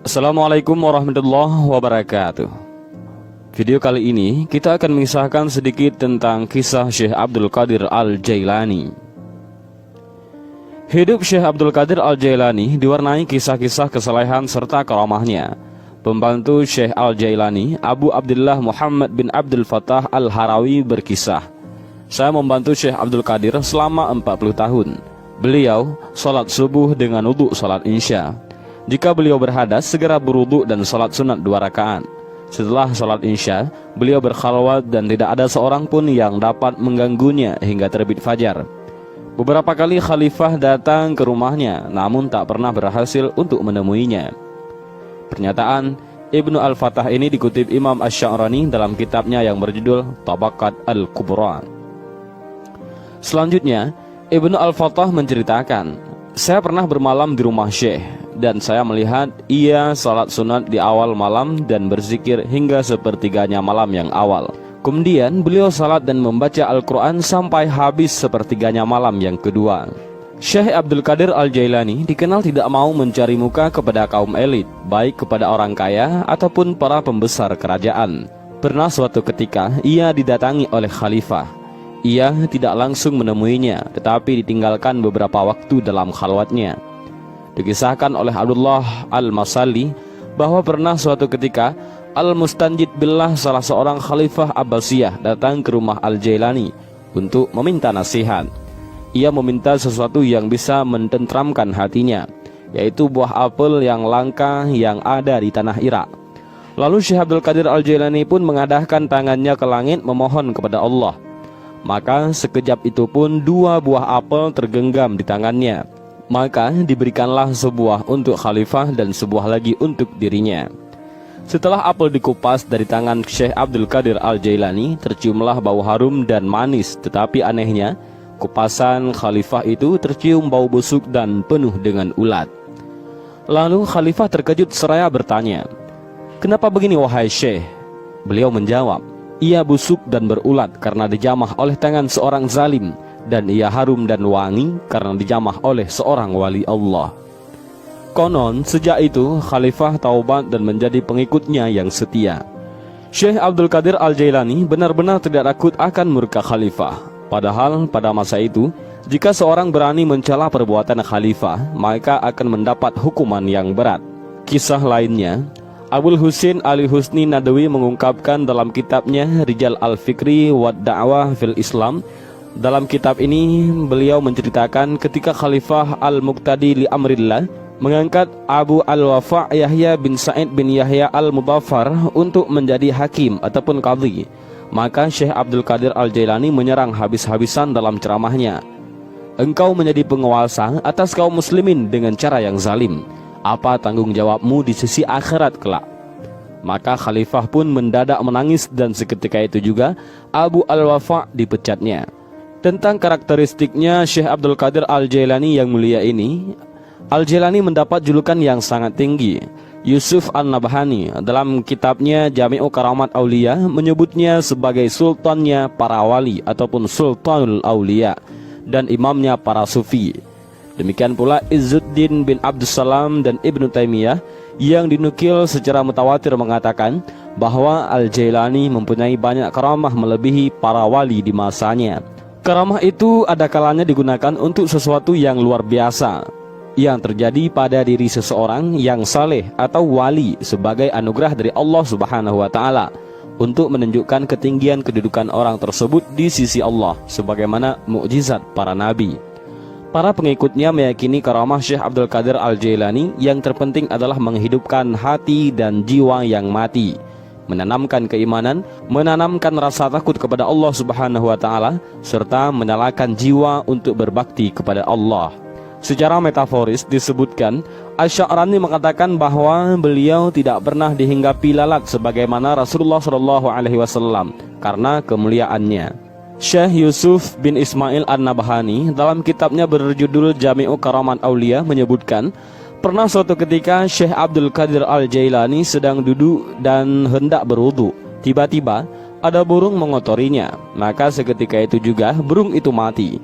Assalamualaikum warahmatullahi wabarakatuh. Video kali ini kita akan mengisahkan sedikit tentang kisah Syekh Abdul Qadir Al-Jailani. Hidup Syekh Abdul Qadir Al-Jailani diwarnai kisah-kisah kesalehan serta karamahnya. Pembantu Syekh Al-Jailani, Abu Abdullah Muhammad bin Abdul Fattah Al-Harawi berkisah, "Saya membantu Syekh Abdul Qadir selama 40 tahun. Beliau sholat subuh dengan wudu sholat isya. Jika beliau berhadas, segera berwudu dan sholat sunat 2 rakaat. Setelah sholat isya, beliau berkhalwat dan tidak ada seorang pun yang dapat mengganggunya hingga terbit fajar. Beberapa kali khalifah datang ke rumahnya, namun tak pernah berhasil untuk menemuinya." Pernyataan Ibnu Al-Fattah ini dikutip Imam Asy-Sya'rani dalam kitabnya yang berjudul Tabaqat Al-Kubra. Selanjutnya, Ibnu Al-Fattah menceritakan, "Saya pernah bermalam di rumah Syekh dan saya melihat ia salat sunat di awal malam dan berzikir hingga sepertiganya malam yang awal. Kemudian beliau salat dan membaca Al-Quran sampai habis sepertiganya malam yang kedua." Syekh Abdul Qadir Al-Jailani dikenal tidak mau mencari muka kepada kaum elit, baik kepada orang kaya ataupun para pembesar kerajaan. Pernah suatu ketika ia didatangi oleh khalifah. Ia tidak langsung menemuinya, tetapi ditinggalkan beberapa waktu dalam khalwatnya. Dikisahkan oleh Abdullah Al-Masali bahwa pernah suatu ketika Al-Mustanjid Billah, salah seorang khalifah Abbasiyah, datang ke rumah Al-Jailani untuk meminta nasihat. Ia meminta sesuatu yang bisa mententramkan hatinya, yaitu buah apel yang langka yang ada di tanah Irak. Lalu Syekh Abdul Qadir Al-Jailani pun mengadahkan tangannya ke langit memohon kepada Allah. Maka sekejap itu pun 2 buah apel tergenggam di tangannya. Maka diberikanlah sebuah untuk khalifah dan sebuah lagi untuk dirinya. Setelah apel dikupas dari tangan Syekh Abdul Qadir Al-Jailani, terciumlah bau harum dan manis. Tetapi anehnya, kupasan khalifah itu tercium bau busuk dan penuh dengan ulat. Lalu khalifah terkejut seraya bertanya, "Kenapa begini wahai Syekh?" Beliau menjawab, "Ia busuk dan berulat karena dijamah oleh tangan seorang zalim, dan ia harum dan wangi karena dijamah oleh seorang wali Allah." Konon sejak itu khalifah taubat dan menjadi pengikutnya yang setia. Syekh Abdul Qadir Al-Jailani benar-benar tidak takut akan murka khalifah. Padahal pada masa itu, jika seorang berani mencela perbuatan khalifah, maka akan mendapat hukuman yang berat. Kisah lainnya, Abul Husin Ali Husni Nadawi mengungkapkan dalam kitabnya Rijal Al-Fikri wa Da'wah fil Islam. Dalam kitab ini beliau menceritakan ketika Khalifah Al-Muqtadi li Amrillah mengangkat Abu Al-Wafa' Yahya bin Sa'id bin Yahya Al-Mudaffar untuk menjadi hakim ataupun qadhi. Maka Syekh Abdul Qadir Al-Jailani menyerang habis-habisan dalam ceramahnya, "Engkau menjadi penguasa atas kaum muslimin dengan cara yang zalim. Apa tanggung jawabmu di sisi akhirat kelak?" Maka khalifah pun mendadak menangis dan seketika itu juga Abu Al-Wafa' dipecatnya. Tentang karakteristiknya Syekh Abdul Qadir Al-Jailani yang mulia ini, Al-Jailani mendapat julukan yang sangat tinggi. Yusuf An-Nabhani dalam kitabnya Jami'u Karamat Aulia menyebutnya sebagai sultannya para wali ataupun sultanul aulia dan imamnya para sufi. Demikian pula Izzuddin bin Abdussalam dan Ibnu Taimiyah yang dinukil secara mutawatir mengatakan bahwa Al-Jailani mempunyai banyak karamah melebihi para wali di masanya. Karamah itu ada kalanya digunakan untuk sesuatu yang luar biasa yang terjadi pada diri seseorang yang saleh atau wali sebagai anugerah dari Allah Subhanahu wa taala untuk menunjukkan ketinggian kedudukan orang tersebut di sisi Allah sebagaimana mukjizat para nabi. Para pengikutnya meyakini karamah Syekh Abdul Qadir Al-Jailani yang terpenting adalah menghidupkan hati dan jiwa yang mati, menanamkan keimanan, menanamkan rasa takut kepada Allah Subhanahu wa taala serta menyalakan jiwa untuk berbakti kepada Allah. Secara metaforis disebutkan, Asy-Sya'rani mengatakan bahwa beliau tidak pernah dihinggapi lalat sebagaimana Rasulullah SAW karena kemuliaannya. Syekh Yusuf bin Ismail An-Nabhani dalam kitabnya berjudul Jami'u Karamat Aulia menyebutkan, pernah suatu ketika Syekh Abdul Qadir Al-Jailani sedang duduk dan hendak berwudu. Tiba-tiba ada burung mengotorinya, maka seketika itu juga burung itu mati.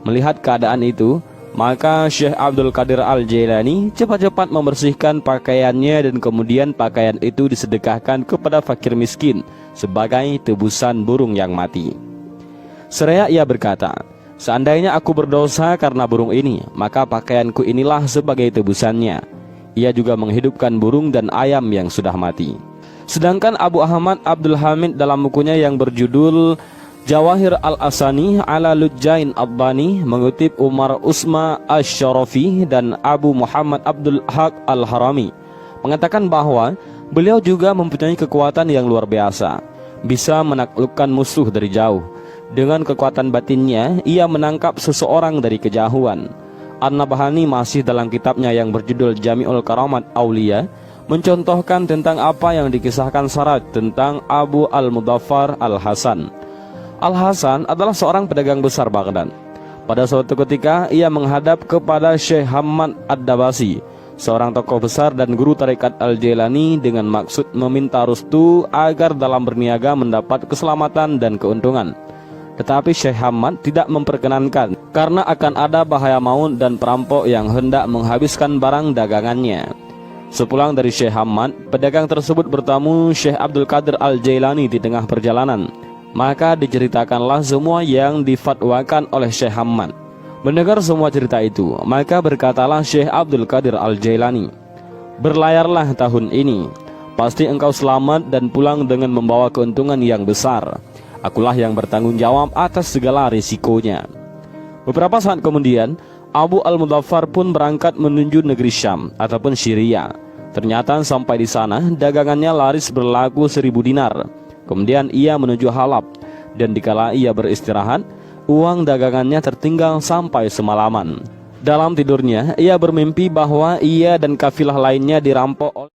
Melihat keadaan itu, Maka Syekh Abdul Qadir Al-Jailani cepat-cepat membersihkan pakaiannya dan kemudian pakaian itu disedekahkan kepada fakir miskin sebagai tebusan burung yang mati. Seraya ia berkata, "Seandainya aku berdosa karena burung ini, maka pakaianku inilah sebagai tebusannya." Ia juga menghidupkan burung dan ayam yang sudah mati. Sedangkan Abu Ahmad Abdul Hamid dalam bukunya yang berjudul Jawahir Al-Asani ala Lujjain Abbani mengutip Umar Usma Asy-Syarafi dan Abu Muhammad Abdul Haq Al-Harami mengatakan bahwa beliau juga mempunyai kekuatan yang luar biasa, bisa menaklukkan musuh dari jauh. Dengan kekuatan batinnya, ia menangkap seseorang dari kejauhan. An-Nabhani masih dalam kitabnya yang berjudul Jami'ul Karamat Aulia mencontohkan tentang apa yang dikisahkan Saraj tentang Abu Al-Mudhaffar Al-Hasan. Al-Hasan adalah seorang pedagang besar Baghdad. Pada suatu ketika ia menghadap kepada Syekh Hamad Ad-Dabasi, seorang tokoh besar dan guru tarekat Al-Jailani, dengan maksud meminta restu agar dalam berniaga mendapat keselamatan dan keuntungan. Tetapi Syekh Hamad tidak memperkenankan karena akan ada bahaya maut dan perampok yang hendak menghabiskan barang dagangannya. Sepulang dari Syekh Hamad, pedagang tersebut bertemu Syekh Abdul Qadir Al-Jailani di tengah perjalanan. Maka diceritakanlah semua yang difatwakan oleh Syekh Hamad. Mendengar semua cerita itu, maka berkatalah Syekh Abdul Qadir Al-Jailani, "Berlayarlah tahun ini, pasti engkau selamat dan pulang dengan membawa keuntungan yang besar. Akulah yang bertanggung jawab atas segala risikonya." Beberapa saat kemudian, Abu Al-Mudhaffar pun berangkat menuju negeri Syam ataupun Syria. Ternyata sampai di sana dagangannya laris berlaku 1000 dinar. Kemudian ia menuju Halab, dan dikala ia beristirahat, uang dagangannya tertinggal sampai semalaman. Dalam tidurnya, ia bermimpi bahwa ia dan kafilah lainnya dirampok oleh